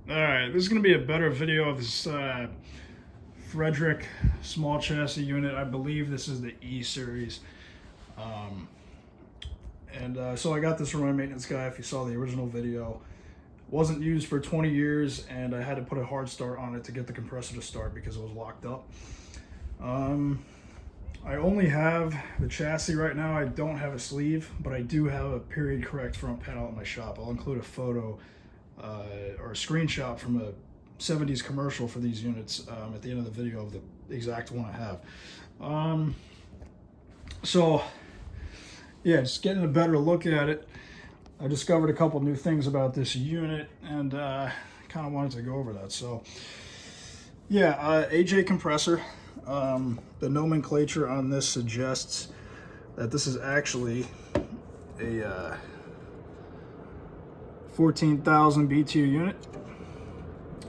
Alright, this is going to be a better video of this Friedrich small chassis unit. I believe this is the E series. So I got this from my maintenance guy. If you saw the original video, wasn't used for 20 years, and I had to put a hard start on it to get the compressor to start because it was locked up. I only have the chassis right now. I don't have a sleeve, but I do have a period correct front panel at my shop. I'll include a photo or a screenshot from a 70s commercial for these units at the end of the video of the exact one I have. So yeah, just getting a better look at it. I discovered a couple new things about this unit, and kind of wanted to go over that. So yeah, AJ compressor. The nomenclature on this suggests that this is actually a 14,000 BTU unit.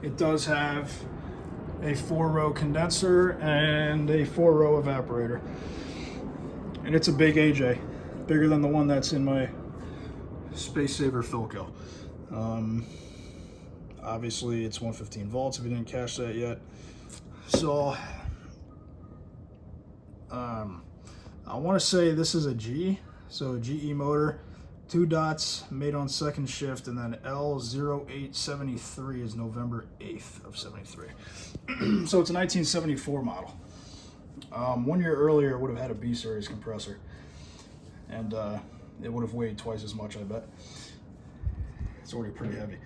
It does have a 4-row condenser and a 4-row evaporator. And it's a big AJ, bigger than the one that's in my Space Saver Philco. Obviously it's 115 volts if you didn't catch that yet. So I want to say this is a G, so GE motor, 2 dots, made on second shift, and then L0873 is November 8th of 73. So it's a 1974 model. 1 year earlier it would have had a B series compressor, and it would have weighed twice as much, I bet. It's already pretty heavy.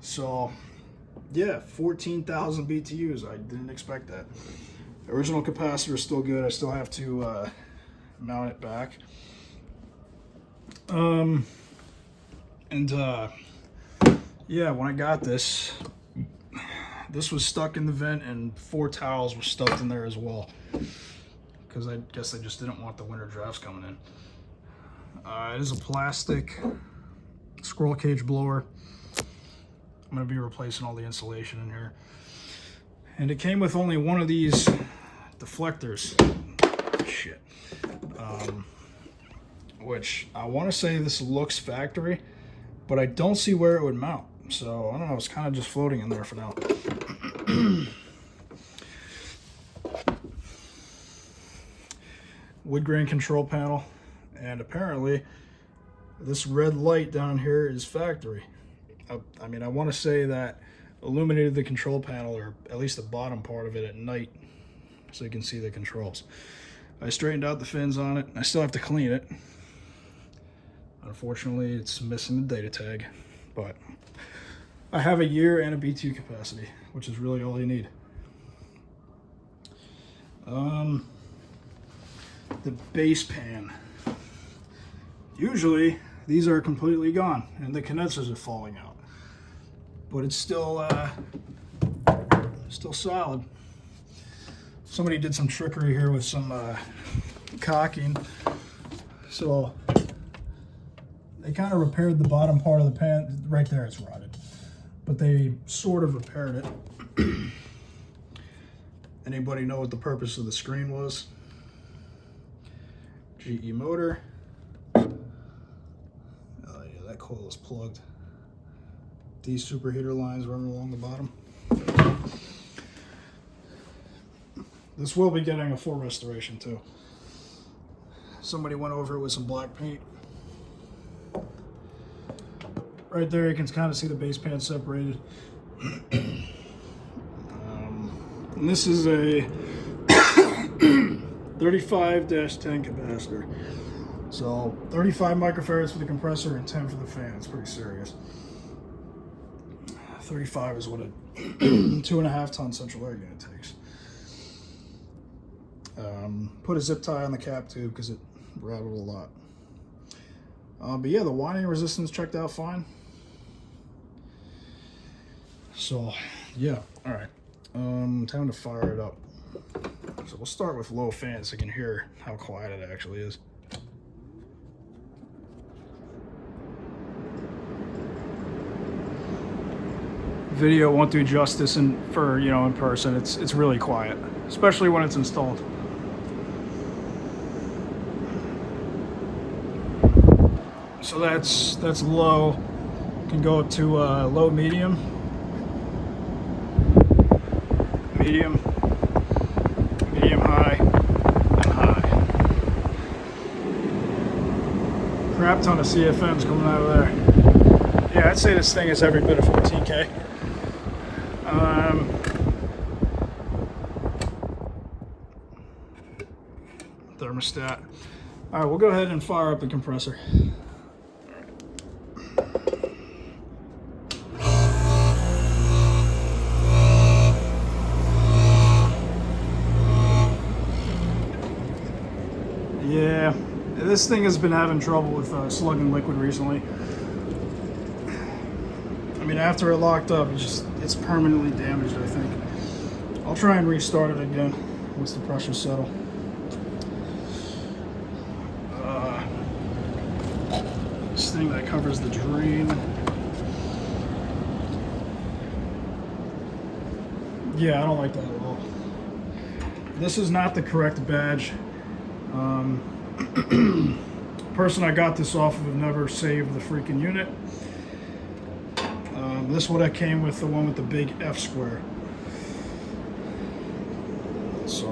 So yeah, 14,000 BTUs. I didn't expect that. The original capacitor is still good. I still have to mount it back. Yeah, when I got this, this was stuck in the vent, and 4 towels were stuffed in there as well, because I guess I just didn't want the winter drafts coming in. It is a plastic squirrel cage blower. I'm going to be replacing all the insulation in here. And it came with only one of these deflectors. Shit. Which I want to say this looks factory, but I don't see where it would mount. So I don't know, it's kind of just floating in there for now. Wood grain control panel, and apparently this red light down here is factory. I mean, I want to say that illuminated the control panel, or at least the bottom part of it, at night, so you can see the controls. I straightened out the fins on it. I still have to clean it. Unfortunately, it's missing the data tag, but I have a year and a BTU capacity, which is really all you need. The base pan. Usually these are completely gone and the condensers are falling out, but it's still solid. Somebody did some trickery here with some caulking, so they kind of repaired the bottom part of the pan. Right there it's rotted, but they sort of repaired it. Anybody know what the purpose of the screen was? GE motor. Oh yeah, that coil is plugged. These superheater lines running along the bottom. This will be getting a full restoration too. Somebody went over it with some black paint. Right there you can kind of see the base pan separated. And this is a 35-10 capacitor. So 35 microfarads for the compressor and 10 for the fan. It's pretty serious. 35 is what a 2.5 ton central air unit takes. Put a zip tie on the cap too because it rattled a lot. But yeah, the winding resistance checked out fine. So yeah, all right. Time to fire it up. So we'll start with low fan so you can hear how quiet it actually is. Video won't do justice in person. It's really quiet, especially when it's installed. So that's low. Can go up to low medium. medium, medium high, and high. Crap ton of CFMs coming out of there. Yeah, I'd say this thing is every bit of 14K. Thermostat. All right, we'll go ahead and fire up the compressor. Yeah, this thing has been having trouble with slugging liquid recently. I mean, after it locked up, it's permanently damaged, I think. I'll try and restart it again once the pressure settle. This thing that covers the drain. Yeah, I don't like that at all. This is not the correct badge. Person I got this off of never saved the freaking unit. This one I came with, the one with the big F square. So,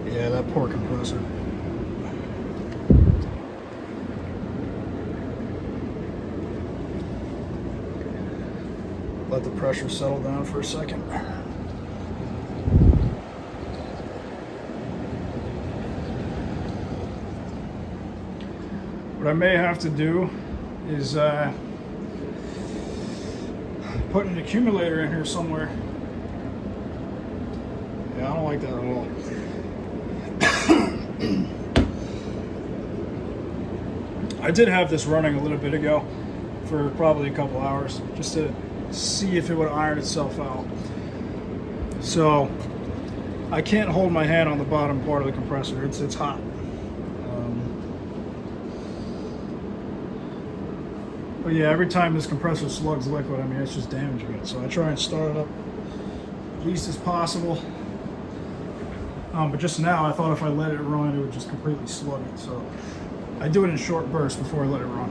yeah, that poor compressor. Let the pressure settle down for a second. What I may have to do is put an accumulator in here somewhere. Yeah, I don't like that at all. I did have this running a little bit ago for probably a couple hours just to see if it would iron itself out. So I can't hold my hand on the bottom part of the compressor. It's hot. But yeah, every time this compressor slugs liquid, I mean, it's just damaging it. So I try and start it up as least as possible. But just now, I thought if I let it run, it would just completely slug it. So I do it in short bursts before I let it run.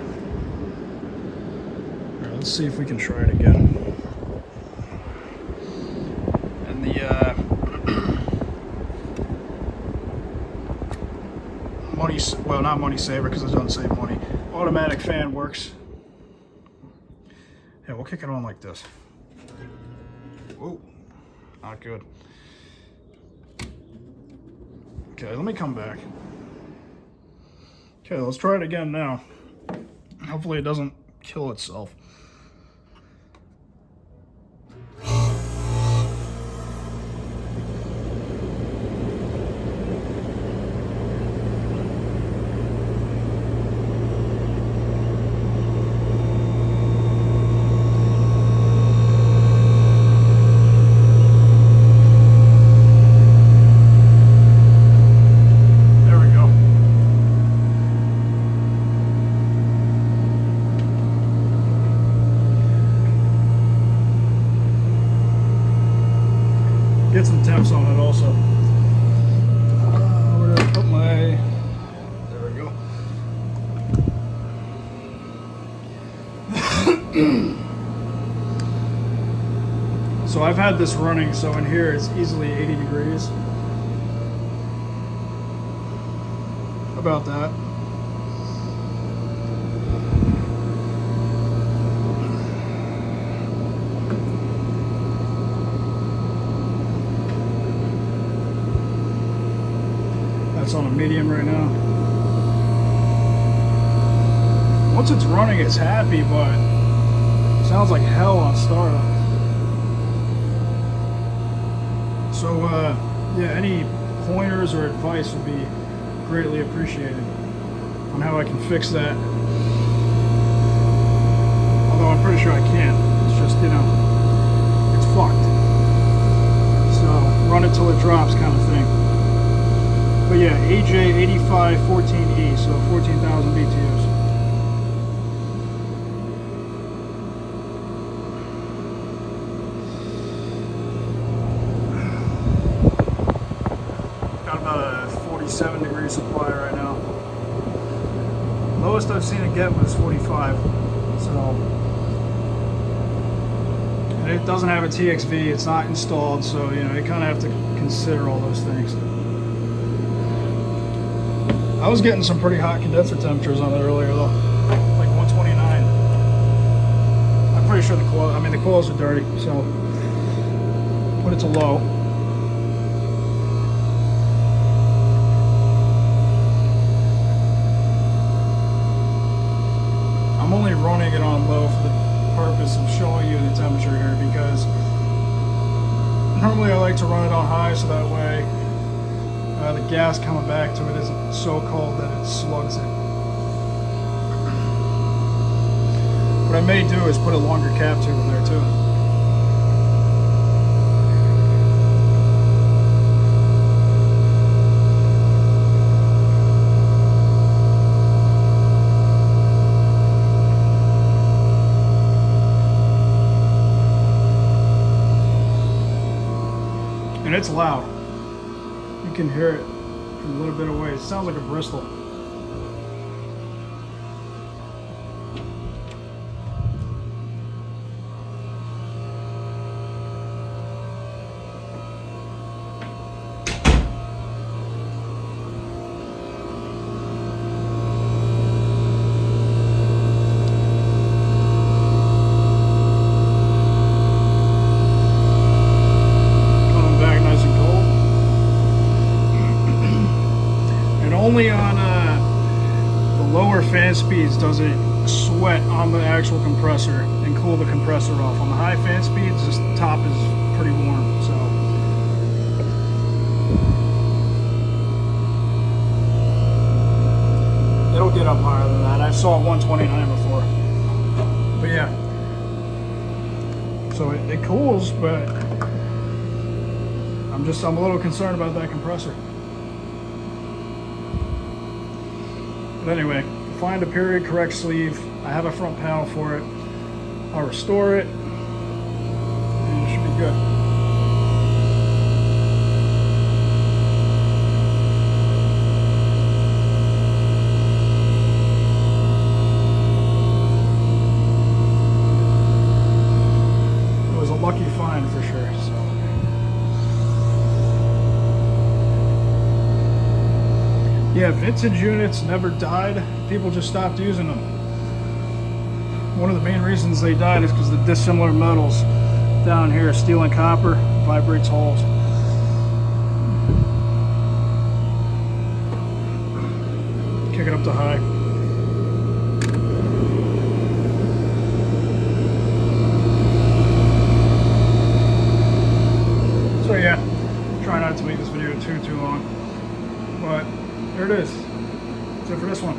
All right, let's see if we can try it again. And the money, well, not money saver because it doesn't save money. Automatic fan works. Yeah, we'll kick it on like this. Whoa, not good. Okay, let me come back. Okay, let's try it again now. Hopefully it doesn't kill itself. Get some temps on it also. Where did I put my... There we go. So I've had this running, so in here it's easily 80 degrees. About that. It's on a medium right now. Once it's running, it's happy, but it sounds like hell on startup. So, yeah, any pointers or advice would be greatly appreciated on how I can fix that. Although I'm pretty sure I can. It's just, you know, it's fucked. So, run it till it drops kind of thing. But yeah, AJ8514E, so 14,000 BTUs. Got about a 47 degree supply right now. Lowest I've seen it get was 45. So, And it doesn't have a TXV, it's not installed, so you know, you kind of have to consider all those things. I was getting some pretty hot condenser temperatures on it earlier though, like 129. I'm pretty sure the coils are dirty, so put it to low. I'm only running it on low for the purpose of showing you the temperature here, because normally I like to run it on high so that way the gas coming back to it isn't so cold that it slugs it. What I may do is put a longer cap tube in there too. And it's loud. You can hear it from a little bit away. It sounds like a Bristol. Only on the lower fan speeds does it sweat on the actual compressor and cool the compressor off. On the high fan speeds, this top is pretty warm, so. It'll get up higher than that. I saw 129 before. But yeah. So it cools, but I'm a little concerned about that compressor. But anyway, find a period correct sleeve. I have a front panel for it. I'll restore it, and it should be good. It was a lucky find for sure. So. Yeah, vintage units never died. People just stopped using them. One of the main reasons they died is because the dissimilar metals down here, steel and copper, vibrates holes. Kick it up to high. So yeah, try not to make this video too long. But there it is. That's it for this one.